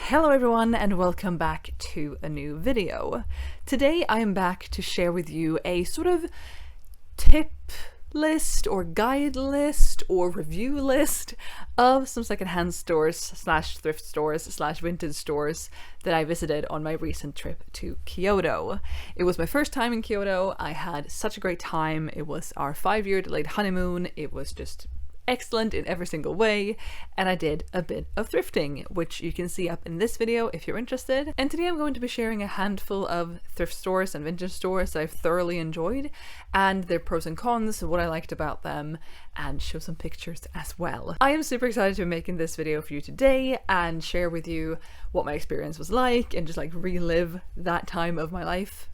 Hello everyone and welcome back to a new video. Today I am back to share with you a sort of tip list or guide list or review list of some secondhand stores slash thrift stores slash vintage stores that I visited on my recent trip to Kyoto. It was my first time in Kyoto. I had such a great time. It was our 5-year delayed honeymoon. It was just excellent in every single way, and I did a bit of thrifting, which you can see up in this video if you're interested. And today I'm going to be sharing a handful of thrift stores and vintage stores that I've thoroughly enjoyed, and their pros and cons, what I liked about them, and show some pictures as well. I am super excited to be making this video for you today and share with you what my experience was like and just like relive that time of my life.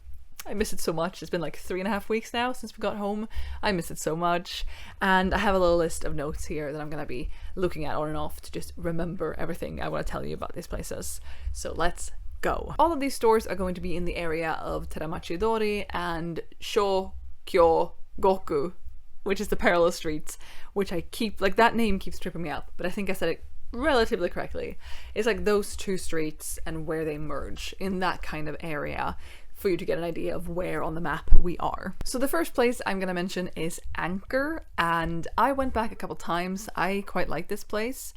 I miss it so much. It's been like 3.5 weeks now since we got home. I miss it so much. And I have a little list of notes here that I'm going to be looking at on and off to just remember everything I want to tell you about these places. So let's go. All of these stores are going to be in the area of Teramachidori and Shokyo-goku, which is the parallel streets, which I keep, like that name keeps tripping me up, but I think I said it relatively correctly. It's like those two streets and where they merge in that kind of area, for you to get an idea of where on the map we are. So the first place I'm going to mention is Anchor, and I went back a couple times. I quite like this place.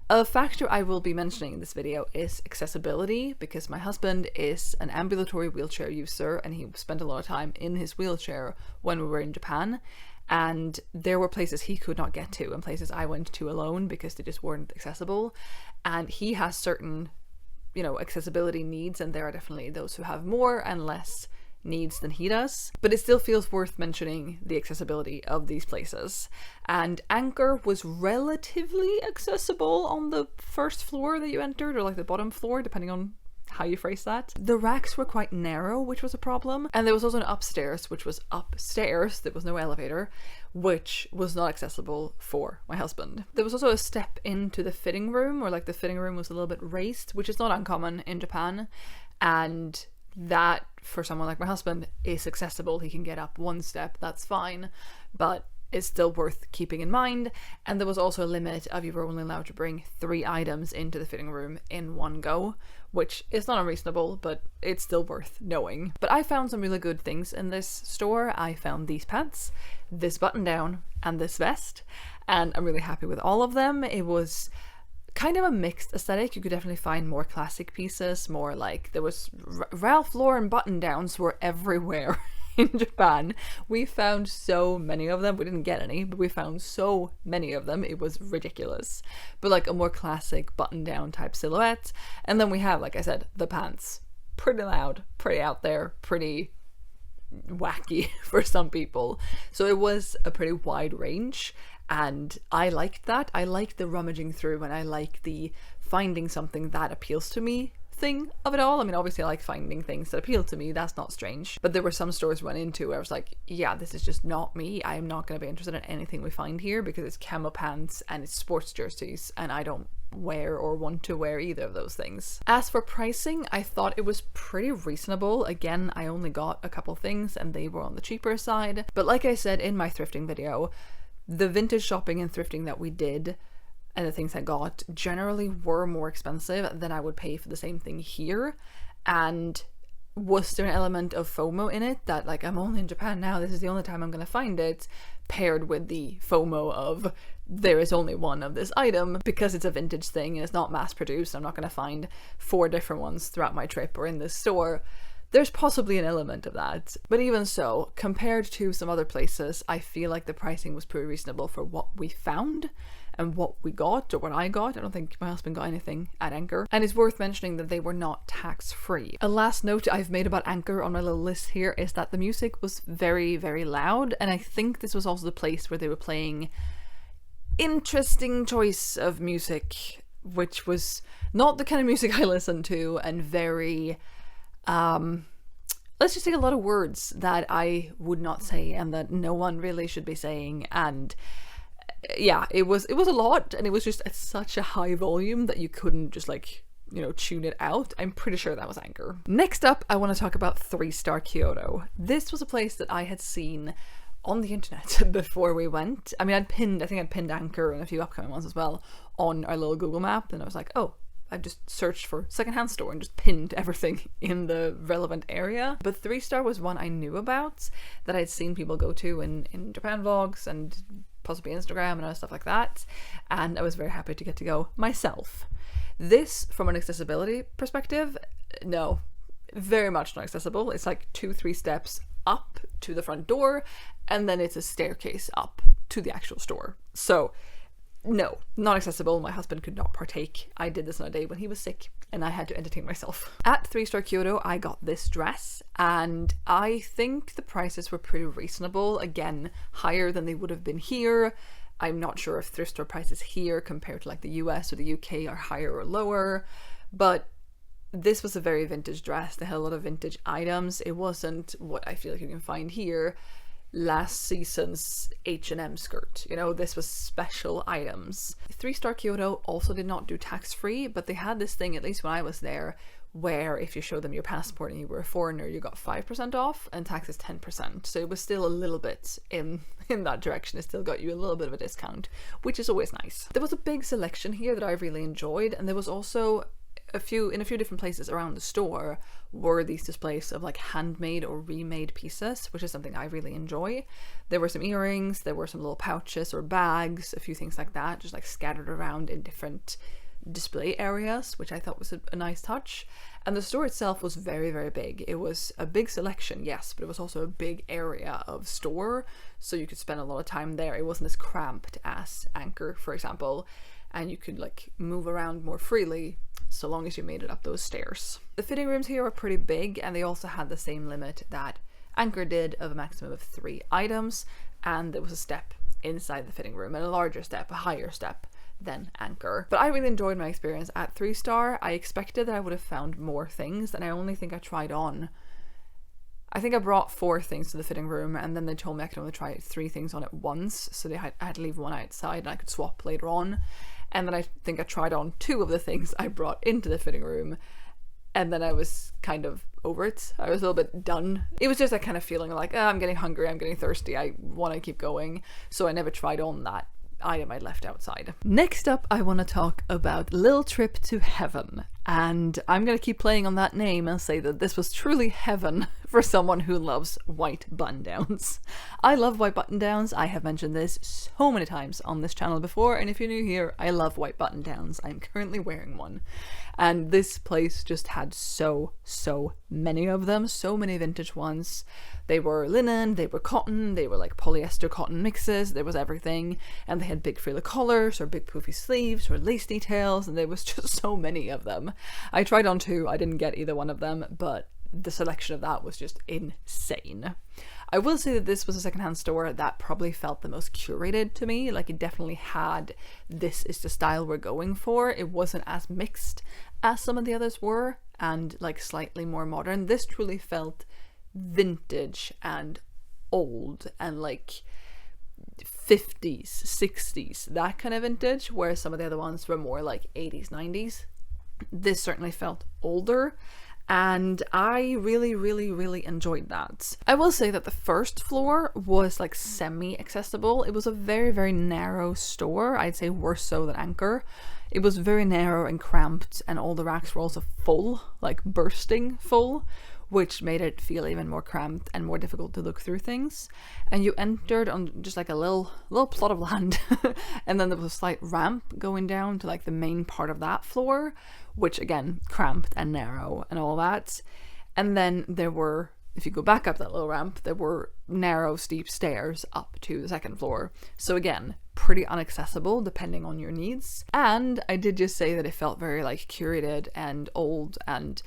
A factor I will be mentioning in this video is accessibility, because my husband is an ambulatory wheelchair user and he spent a lot of time in his wheelchair when we were in Japan, and there were places he could not get to and places I went to alone because they just weren't accessible. And he has certain accessibility needs, and there are definitely those who have more and less needs than he does, but it still feels worth mentioning the accessibility of these places. And Anchor was relatively accessible on the first floor that you entered, or like the bottom floor, depending on how you phrase that. The racks were quite narrow, which was a problem, and there was also an upstairs, which was upstairs, there was no elevator, which was not accessible for my husband. There was also a step into the fitting room, or like the fitting room was a little bit raised, which is not uncommon in Japan, and that for someone like my husband is accessible. He can get up one step, that's fine, but it's still worth keeping in mind. And there was also a limit of you were only allowed to bring 3 items into the fitting room in one go, which is not unreasonable, but it's still worth knowing. But I found some really good things in this store. I found these pants, this button down, and this vest, and I'm really happy with all of them. It was kind of a mixed aesthetic. You could definitely find more classic pieces, more like there was Ralph Lauren button downs were everywhere. In Japan. We found so many of them. We didn't get any, but we found so many of them. It was ridiculous. But like a more classic button down type silhouette. And then we have, like I said, the pants. Pretty loud, pretty out there, pretty wacky for some people. So it was a pretty wide range, and I liked that. I liked the rummaging through, and I like the finding something that appeals to me thing of it all. I mean, obviously I like finding things that appeal to me, that's not strange, but there were some stores we went into where I was like, yeah, this is just not me. I am not going to be interested in anything we find here because it's camo pants and it's sports jerseys, and I don't wear or want to wear either of those things. As for pricing, I thought it was pretty reasonable. Again, I only got a couple things and they were on the cheaper side, but like I said in my thrifting video, the vintage shopping and thrifting that we did and the things I got generally were more expensive than I would pay for the same thing here. And was there an element of FOMO in it that like, I'm only in Japan now, this is the only time I'm gonna find it, paired with the FOMO of there is only one of this item because it's a vintage thing and it's not mass produced. I'm not gonna find 4 different ones throughout my trip or in this store. There's possibly an element of that, but even so, compared to some other places, I feel like the pricing was pretty reasonable for what we found and what we got, or what I got. I don't think my husband got anything at Anchor. And it's worth mentioning that they were not tax-free. A last note I've made about Anchor on my little list here is that the music was very, very loud, and I think this was also the place where they were playing interesting choice of music, which was not the kind of music I listen to, and very let's just take a lot of words that I would not say and that no one really should be saying, and yeah, it was a lot, and it was just at such a high volume that you couldn't just like, tune it out. I'm pretty sure that was Anchor. Next up, I want to talk about 3-Star Kyoto. This was a place that I had seen on the internet before we went. I mean, I think I'd pinned Anchor and a few upcoming ones as well on our little Google map, and I was like, oh, I've just searched for secondhand store and just pinned everything in the relevant area. But 3-star was one I knew about, that I'd seen people go to in Japan vlogs and possibly Instagram and other stuff like that, and I was very happy to get to go myself. This, from an accessibility perspective, no, very much not accessible. It's like 2-3 steps up to the front door, and then it's a staircase up to the actual store. So no, not accessible. My husband could not partake. I did this on a day when he was sick and I had to entertain myself. At 3-star Kyoto, I got this dress, and I think the prices were pretty reasonable. Again, higher than they would have been here. I'm not sure if thrift store prices here compared to like the US or the UK are higher or lower, but this was a very vintage dress. They had a lot of vintage items. It wasn't what I feel like you can find here, last season's H&M skirt. You know, this was special items. 3-star Kyoto also did not do tax-free, but they had this thing, at least when I was there, where if you show them your passport and you were a foreigner, you got 5% off and tax is 10%. So it was still a little bit in that direction. It still got you a little bit of a discount, which is always nice. There was a big selection here that I really enjoyed, and there was also in a few different places around the store were these displays of like handmade or remade pieces, which is something I really enjoy. There were some earrings, there were some little pouches or bags, a few things like that, just like scattered around in different display areas, which I thought was a nice touch. And the store itself was very, very big. It was a big selection, yes, but it was also a big area of store, so you could spend a lot of time there. It wasn't as cramped as Anchor, for example, and you could like move around more freely so long as you made it up those stairs. The fitting rooms here were pretty big, and they also had the same limit that Anchor did of a maximum of 3 items, and there was a step inside the fitting room and a larger step, a higher step than Anchor. But I really enjoyed my experience at 3-star. I expected that I would have found more things, and I only think I tried on, I think I brought 4 things to the fitting room, and then they told me I could only try 3 things on at once, so I had to leave one outside and I could swap later on. And then I think I tried on 2 of the things I brought into the fitting room, and then I was kind of over it. I was a little bit done. It was just that kind of feeling like, oh, I'm getting hungry, I'm getting thirsty, I want to keep going. So I never tried on that item I left outside. Next up, I want to talk about Little Trip to Heaven. And I'm going to keep playing on that name and say that this was truly heaven for someone who loves white button-downs. I love white button-downs. I have mentioned this so many times on this channel before, and if you're new here, I love white button-downs. I'm currently wearing one. And this place just had so many of them, so many vintage ones. They were linen, they were cotton, they were like polyester cotton mixes, there was everything. And they had big frilly collars or big poofy sleeves or lace details, and there was just so many of them. I tried on 2, I didn't get either one of them, but the selection of that was just insane. I will say that this was a secondhand store that probably felt the most curated to me. Like, it definitely had, this is the style we're going for. It wasn't as mixed as some of the others were, and like slightly more modern. This truly felt vintage and old and like 50s, 60s, that kind of vintage, whereas some of the other ones were more like 80s, 90s. This certainly felt older, and I really enjoyed that. I will say that the first floor was like semi-accessible. It was a very narrow store, I'd say worse so than Anchor. It was very narrow and cramped, and all the racks were also full, like bursting full, which made it feel even more cramped and more difficult to look through things. And you entered on just like a little plot of land and then there was a slight ramp going down to like the main part of that floor, which again, cramped and narrow and all that. And then there were, if you go back up that little ramp, there were narrow, steep stairs up to the second floor. So again, pretty inaccessible depending on your needs. And I did just say that it felt very like curated and old and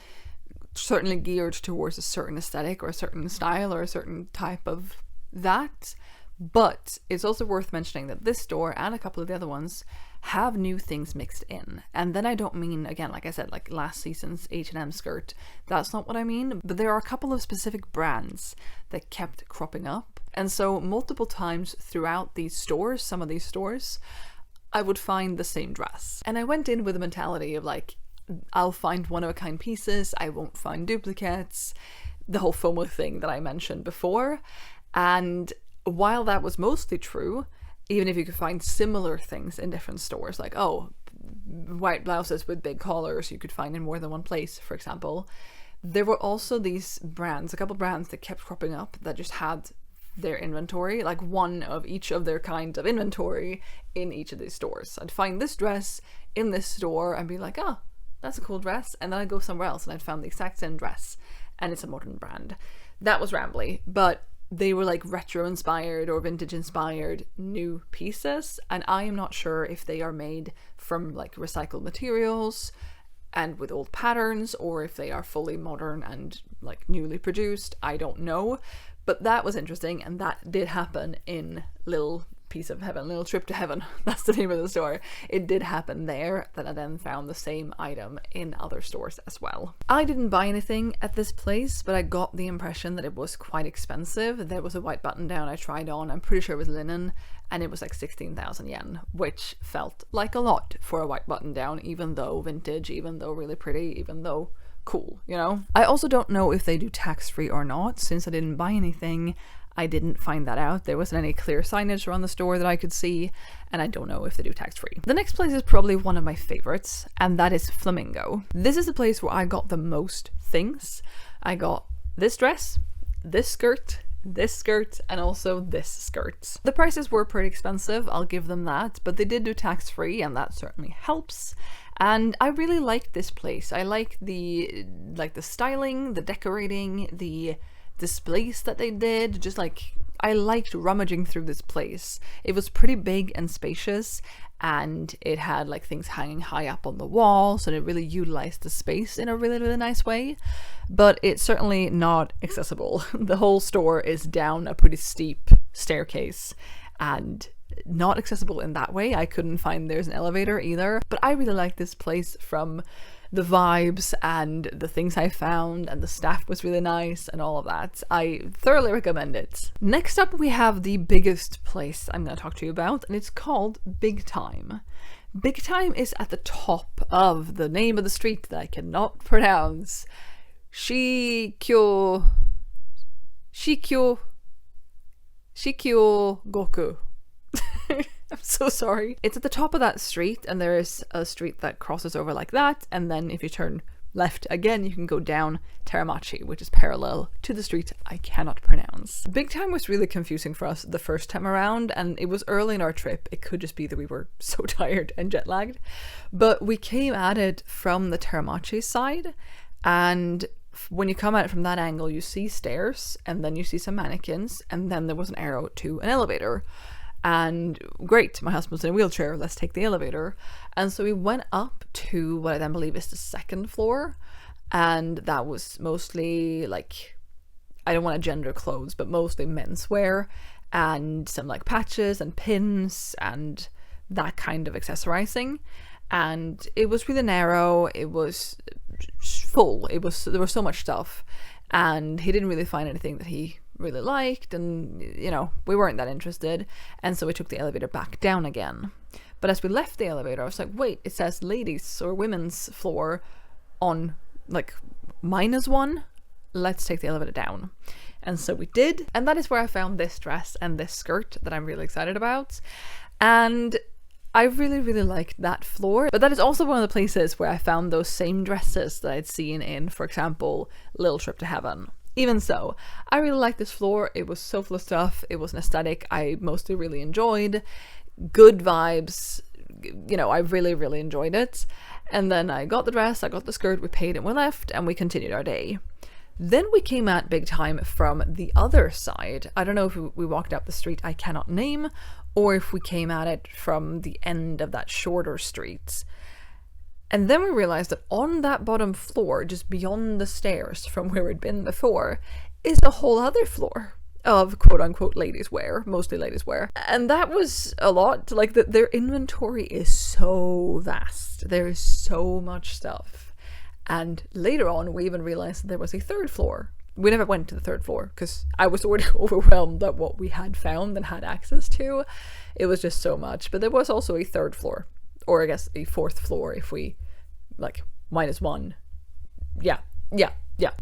certainly geared towards a certain aesthetic or a certain style or a certain type of that. But it's also worth mentioning that this store and a couple of the other ones have new things mixed in. And then I don't mean, again, like I said, like last season's H&M skirt. That's not what I mean. But there are a couple of specific brands that kept cropping up. And so multiple times throughout these stores, some of these stores, I would find the same dress. And I went in with a mentality of like, I'll find one-of-a-kind pieces, I won't find duplicates, the whole FOMO thing that I mentioned before. And while that was mostly true, even if you could find similar things in different stores, like, oh, white blouses with big collars you could find in more than one place, for example. There were also these brands, a couple brands that kept cropping up that just had their inventory, like one of each of their kind of inventory in each of these stores. I'd find this dress in this store and be like, oh, that's a cool dress, and then I'd go somewhere else and I'd found the exact same dress and it's a modern brand. That was rambly, but they were like retro inspired or vintage inspired new pieces, and I am not sure if they are made from like recycled materials and with old patterns, or if they are fully modern and like newly produced. I don't know, but that was interesting, and that did happen in Little Piece of Heaven, Little Trip to Heaven. That's the name of the store. It did happen there, that I then found the same item in other stores as well. I didn't buy anything at this place, but I got the impression that it was quite expensive. There was a white button down I tried on, I'm pretty sure it was linen, and it was like 16,000 yen, which felt like a lot for a white button down, even though vintage, even though really pretty, even though cool, you know? I also don't know if they do tax-free or not. Since I didn't buy anything, I didn't find that out. There wasn't any clear signage around the store that I could see, and I don't know if they do tax-free. The next place is probably one of my favorites, and that is Flamingo. This is the place where I got the most things. I got this dress, this skirt, and also this skirt. The prices were pretty expensive, I'll give them that, but they did do tax-free, and that certainly helps. And I really liked this place. I like the styling, the decorating, the displays that they did. Just like, I liked rummaging through this place. It was pretty big and spacious, and it had like things hanging high up on the walls, and it really utilized the space in a really, really nice way. But it's certainly not accessible. The whole store is down a pretty steep staircase and not accessible in that way. I couldn't find there's an elevator either, but I really like this place from the vibes and the things I found, and the staff was really nice and all of that. I thoroughly recommend it. Next up, we have the biggest place I'm going to talk to you about, and it's called Big Time. Big Time is at the top of the name of the street that I cannot pronounce. Shikyo Goku. I'm so sorry. It's at the top of that street, and there is a street that crosses over like that, and then if you turn left again, you can go down Teramachi, which is parallel to the street I cannot pronounce. Big Time was really confusing for us the first time around, and it was early in our trip. It could just be that we were so tired and jet lagged, but we came at it from the Teramachi side, and when you come at it from that angle, you see stairs, and then you see some mannequins, and then there was an arrow to an elevator. And great, my husband's in a wheelchair, let's take the elevator. And so we went up to what I then believe is the second floor, and that was mostly like, I don't want to gender clothes, but mostly menswear, and some like patches and pins and that kind of accessorizing. And it was really narrow, it was full, there was so much stuff, and he didn't really find anything that he really liked, and you know, we weren't that interested, and so we took the elevator back down again. But as we left the elevator, I was like, wait, it says ladies or women's floor on like -1, let's take the elevator down. And so we did, and that is where I found this dress and this skirt that I'm really excited about, and I really, really liked that floor. But that is also one of the places where I found those same dresses that I'd seen in, for example, Little Trip to Heaven. Even so, I really liked this floor. It was so full of stuff. It was an aesthetic I mostly really enjoyed. Good vibes. You know, I really, really enjoyed it. And then I got the dress, I got the skirt, we paid and we left, and we continued our day. Then we came at Big Time from the other side. I don't know if we walked up the street I cannot name, or if we came at it from the end of that shorter street. And then we realized that on that bottom floor, just beyond the stairs from where we'd been before, is a whole other floor of quote-unquote ladies wear, mostly ladies wear. And that was a lot. Like, their inventory is so vast. There is so much stuff. And later on, we even realized that there was a third floor. We never went to the third floor because I was already overwhelmed at what we had found and had access to. It was just so much. But there was also a third floor, or I guess a fourth floor if we, like, -1. Yeah.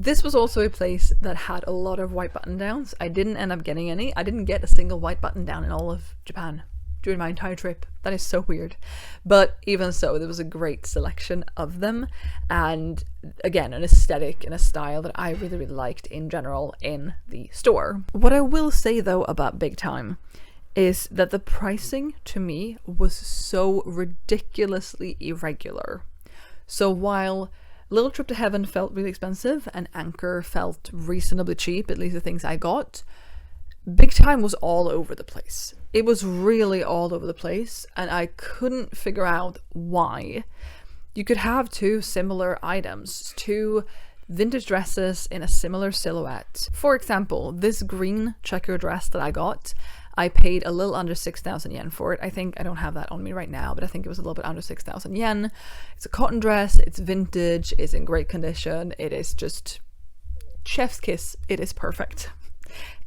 This was also a place that had a lot of white button downs. I didn't end up getting any. I didn't get a single white button down in all of Japan. during my entire trip. That is so weird. But even so, there was a great selection of them. And again, an aesthetic and a style that I really, really liked in general in the store. What I will say though about Big Time is that the pricing to me was so ridiculously irregular. So while Little Trip to Heaven felt really expensive and Anchor felt reasonably cheap, at least the things I got, Big Time was all over the place. It was really all over the place, and I couldn't figure out why. You could have two similar items, two vintage dresses in a similar silhouette. For example, this green checker dress that I got, I paid a little under 6,000 yen for it. I think I don't have that on me right now, but I think it was a little bit under 6,000 yen. It's a cotton dress, it's vintage, it's in great condition, it is just chef's kiss, it is perfect.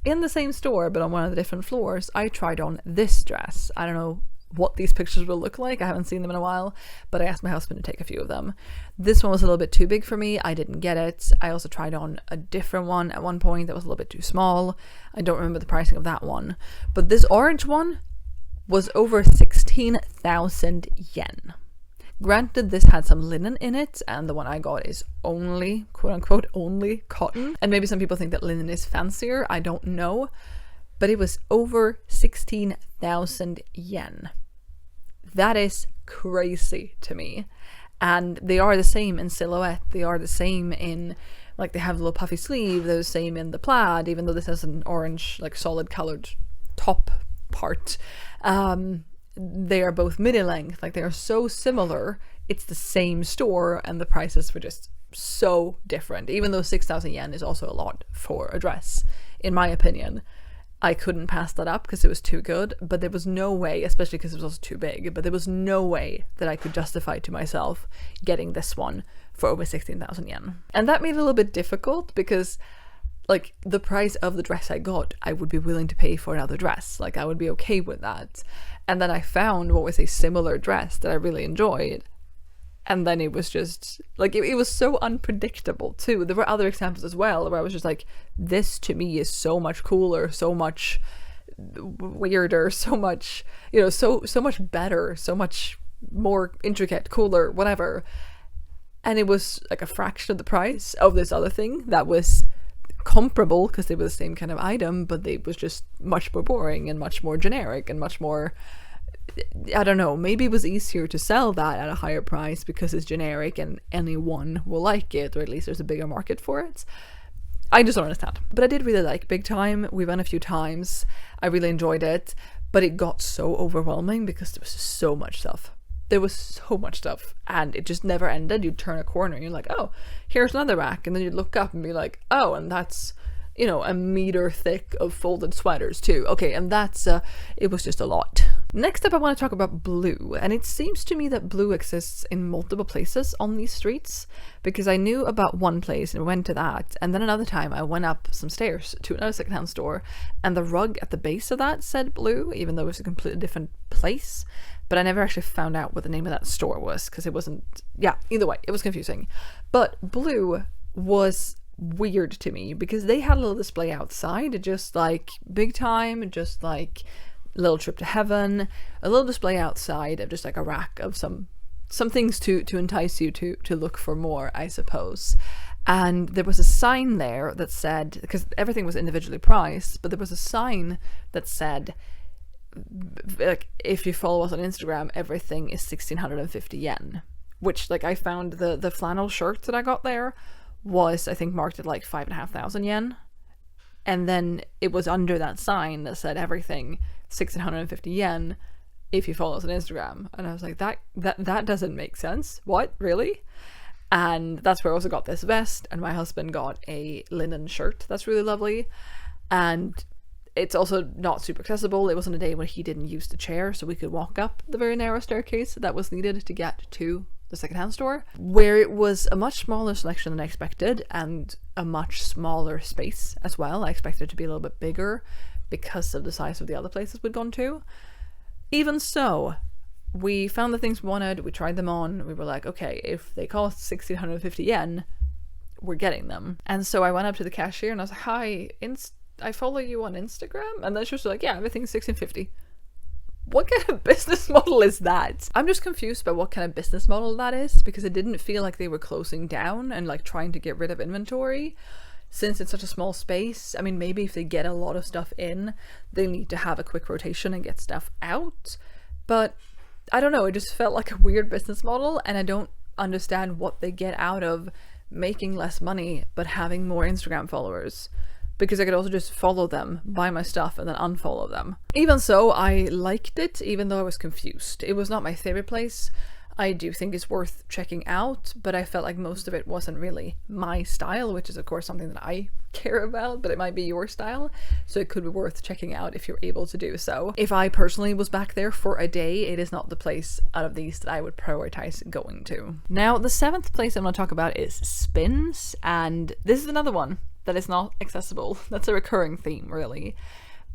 In the same store, but on one of the different floors, I tried on this dress. I don't know what these pictures will look like, I haven't seen them in a while, but I asked my husband to take a few of them. This one was a little bit too big for me, I didn't get it. I also tried on a different one at one point that was a little bit too small. I don't remember the pricing of that one, but this orange one was over 16,000 yen. Granted, this had some linen in it, and the one I got is only, quote unquote, only cotton. And maybe some people think that linen is fancier, I don't know. But it was over 16,000 yen. That is crazy to me. And they are the same in silhouette. They are the same in, like, they have a little puffy sleeve. They're the same in the plaid, even though this has an orange, like, solid colored top part. They are both midi length. Like, they are so similar. It's the same store, and the prices were just so different. Even though 6,000 yen is also a lot for a dress, in my opinion. I couldn't pass that up because it was too good, but there was no way, especially because it was also too big, but there was no way that I could justify to myself getting this one for over 16,000 yen. And that made it a little bit difficult because, like, the price of the dress I got, I would be willing to pay for another dress. Like, I would be okay with that. And then I found what was a similar dress that I really enjoyed. And then it was just, like, it was so unpredictable too. There were other examples as well where I was just like, this to me is so much cooler, so much weirder, so much, you know, so much better, so much more intricate, cooler, whatever. And it was like a fraction of the price of this other thing that was comparable because they were the same kind of item, but they was just much more boring and much more generic and much more, I don't know, maybe it was easier to sell that at a higher price because it's generic and anyone will like it, or at least there's a bigger market for it. I just don't understand. But I did really like Big Time. We went a few times. I really enjoyed it, but it got so overwhelming because there was just so much stuff. There was so much stuff and it just never ended. You'd turn a corner and you're like, oh, here's another rack. And then you'd look up and be like, oh, and that's, you know, a meter thick of folded sweaters too. Okay, and that's, it was just a lot. Next up, I want to talk about Blue. And it seems to me that Blue exists in multiple places on these streets because I knew about one place and went to that. And then another time I went up some stairs to another secondhand store and the rug at the base of that said Blue, even though it was a completely different place. But I never actually found out what the name of that store was because it wasn't, yeah, either way, it was confusing. But Blue was weird to me because they had a little display outside, just like Big Time, just like Little Trip to Heaven, a little display outside of just like a rack of some things to entice you to look for more, I suppose. And there was a sign there that said, because everything was individually priced, but there was a sign that said, like, if you follow us on Instagram, everything is 1,650 yen, which, like, I found the flannel shirt that I got there was, I think, marked at like 5,500 yen, and then it was under that sign that said everything 1,650 yen if you follow us on Instagram. And I was like, that doesn't make sense. What, really? And that's where I also got this vest, and my husband got a linen shirt that's really lovely. And it's also not super accessible. It wasn't a day when he didn't use the chair, so we could walk up the very narrow staircase that was needed to get to the secondhand store, where it was a much smaller selection than I expected and a much smaller space as well. I expected it to be a little bit bigger because of the size of the other places we'd gone to. Even so, we found the things we wanted, we tried them on, we were like, okay, if they cost 1,650 yen, we're getting them. And so I went up to the cashier and I was like, hi, I follow you on Instagram? And then she was like, yeah, everything's 1,650. What kind of business model is that? I'm just confused by what kind of business model that is, because it didn't feel like they were closing down and like trying to get rid of inventory since it's such a small space. I mean, maybe if they get a lot of stuff in, they need to have a quick rotation and get stuff out. But I don't know, it just felt like a weird business model, and I don't understand what they get out of making less money but having more Instagram followers. Because I could also just follow them, buy my stuff, and then unfollow them. Even so, I liked it, even though I was confused. It was not my favorite place. I do think it's worth checking out, but I felt like most of it wasn't really my style, which is of course something that I care about, but it might be your style, so it could be worth checking out if you're able to do so. If I personally was back there for a day, it is not the place out of these that I would prioritize going to. Now, the 7th place I'm going to talk about is Spins, and this is another one that is not accessible. That's a recurring theme, really.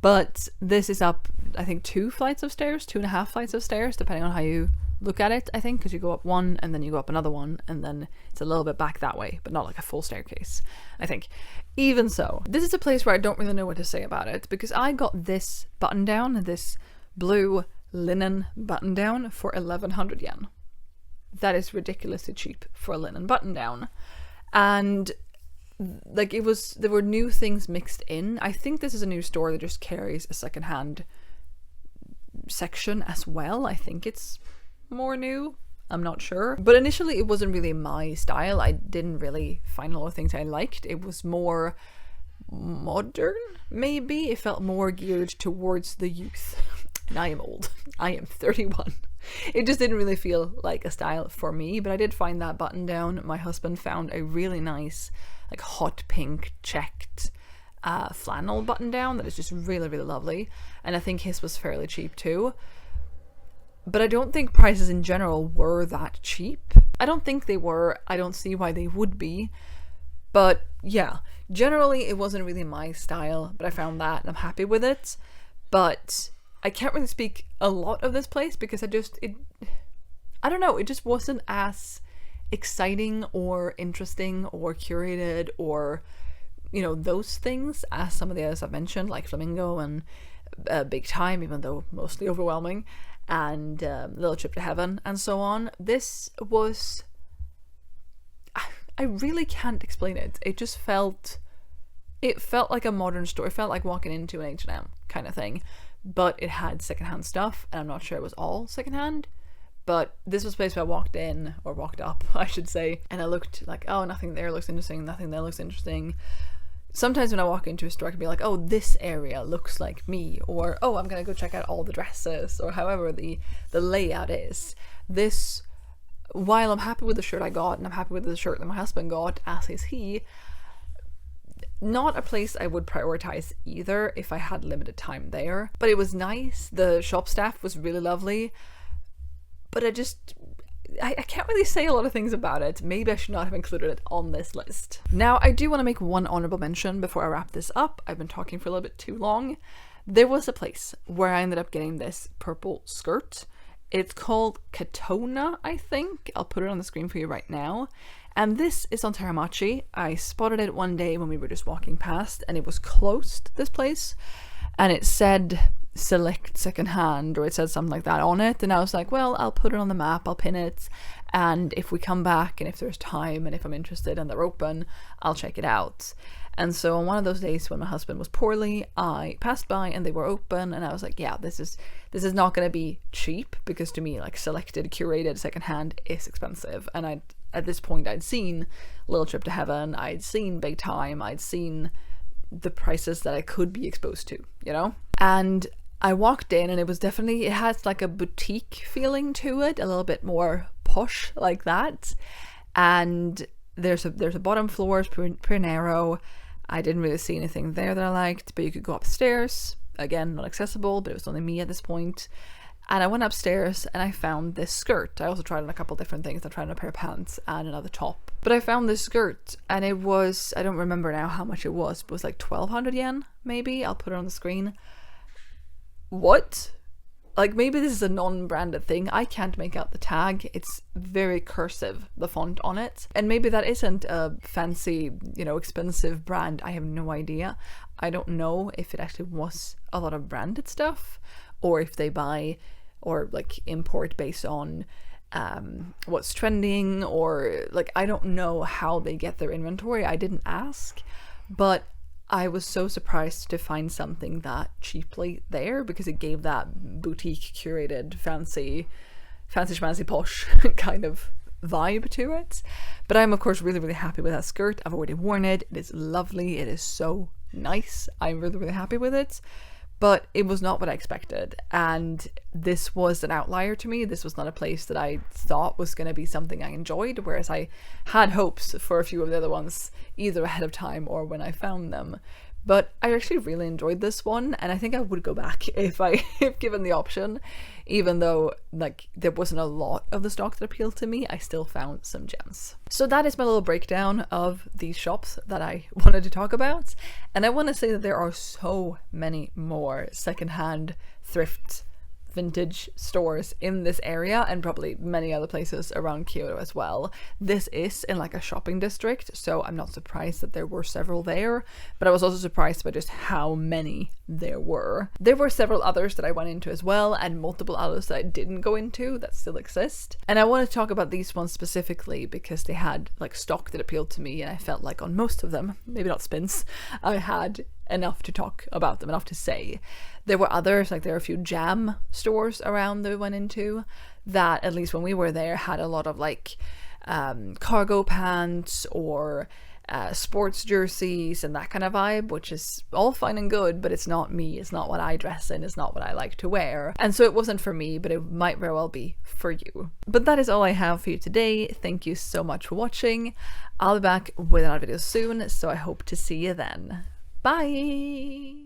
But this is up, I think, 2 flights of stairs, 2.5 flights of stairs, depending on how you look at it, I think, because you go up one and then you go up another one and then it's a little bit back that way, but not like a full staircase, I think. Even so, this is a place where I don't really know what to say about it, because I got this button down, this blue linen button down, for 1,100 yen. That is ridiculously cheap for a linen button down. And like, there were new things mixed in. I think this is a new store that just carries a secondhand section as well. I think it's more new, I'm not sure, but initially it wasn't really my style. I didn't really find a lot of things I liked. It was more modern, maybe. It felt more geared towards the youth, and I am old. I am 31. It just didn't really feel like a style for me, but I did find that button down. My husband found a really nice, like, hot pink checked flannel button down that is just really, really lovely, and I think his was fairly cheap too. But I don't think prices in general were that cheap. I don't think they were. I don't see why they would be. But yeah, generally it wasn't really my style, but I found that and I'm happy with it. But I can't really speak a lot of this place because I don't know, it just wasn't as exciting or interesting or curated or, you know, those things as some of the others I've mentioned, like Flamingo and Big Time, even though mostly overwhelming, and Little Trip to Heaven and so on. This was, I really can't explain it. It felt like a modern store. It felt like walking into an H&M kind of thing, but it had secondhand stuff, and I'm not sure it was all secondhand. But this was a place where I walked in, or walked up, I should say, and I looked like, oh, nothing there looks interesting, nothing there looks interesting. Sometimes when I walk into a store, I can be like, oh, this area looks like me, or oh, I'm gonna go check out all the dresses, or however the layout is. This, while I'm happy with the shirt I got, and I'm happy with the shirt that my husband got, as is he, not a place I would prioritize either if I had limited time there. But it was nice. The shop staff was really lovely, but I can't really say a lot of things about it. Maybe I should not have included it on this list. Now, I do want to make one honorable mention before I wrap this up. I've been talking for a little bit too long. There was a place where I ended up getting this purple skirt. It's called Catona, I think. I'll put it on the screen for you right now. And this is on Teramachi. I spotted it one day when we were just walking past, and it was closed, this place. And it said select secondhand, or it said something like that on it, and I was like, well, I'll put it on the map, I'll pin it, and if we come back and if there's time and if I'm interested and they're open, I'll check it out. And so on one of those days when my husband was poorly, I passed by and they were open, and I was like, yeah, this is not going to be cheap, because to me, like, selected, curated secondhand is expensive. And at this point I'd seen Little Trip to Heaven, I'd seen Big Time, I'd seen the prices that I could be exposed to, you know? And I walked in, and it has like a boutique feeling to it, a little bit more posh like that. And there's a bottom floor, it's pretty narrow. I didn't really see anything there that I liked, but you could go upstairs. Again, not accessible, but it was only me at this point. And I went upstairs and I found this skirt. I also tried on a couple different things. I tried on a pair of pants and another top. But I found this skirt, and it was, I don't remember now how much it was, but it was like 1,200 yen, maybe. I'll put it on the screen. What? Like, maybe this is a non-branded thing. I can't make out the tag. It's very cursive, the font on it. And maybe that isn't a fancy, you know, expensive brand. I have no idea. I don't know if it actually was a lot of branded stuff, or if they buy or like import based on what's trending, or like I don't know how they get their inventory. I didn't ask, but I was so surprised to find something that cheaply there, because it gave that boutique curated fancy schmancy posh kind of vibe to it. But I'm of course really happy with that skirt. I've already worn it. It is lovely. It is so nice. I'm really happy with it. But it was not what I expected, and this was an outlier to me. This was not a place that I thought was going to be something I enjoyed, whereas I had hopes for a few of the other ones, either ahead of time or when I found them. But I actually really enjoyed this one, and I think I would go back if given the option. Even though like there wasn't a lot of the stock that appealed to me, I still found some gems. So that is my little breakdown of these shops that I wanted to talk about. And I want to say that there are so many more secondhand, thrift, vintage stores in this area, and probably many other places around Kyoto as well. This is in like a shopping district, so I'm not surprised that there were several there, but I was also surprised by just how many there were. There were several others that I went into as well, and multiple others that I didn't go into that still exist. And I want to talk about these ones specifically because they had like stock that appealed to me, and I felt like on most of them, maybe not spins, I had enough to talk about them, enough to say. There were others, like there are a few jam stores around that we went into that, at least when we were there, had a lot of like cargo pants or sports jerseys and that kind of vibe, which is all fine and good, but it's not me. It's not what I dress in. It's not what I like to wear. And so it wasn't for me, but it might very well be for you. But that is all I have for you today. Thank you so much for watching. I'll be back with another video soon, so I hope to see you then. Bye!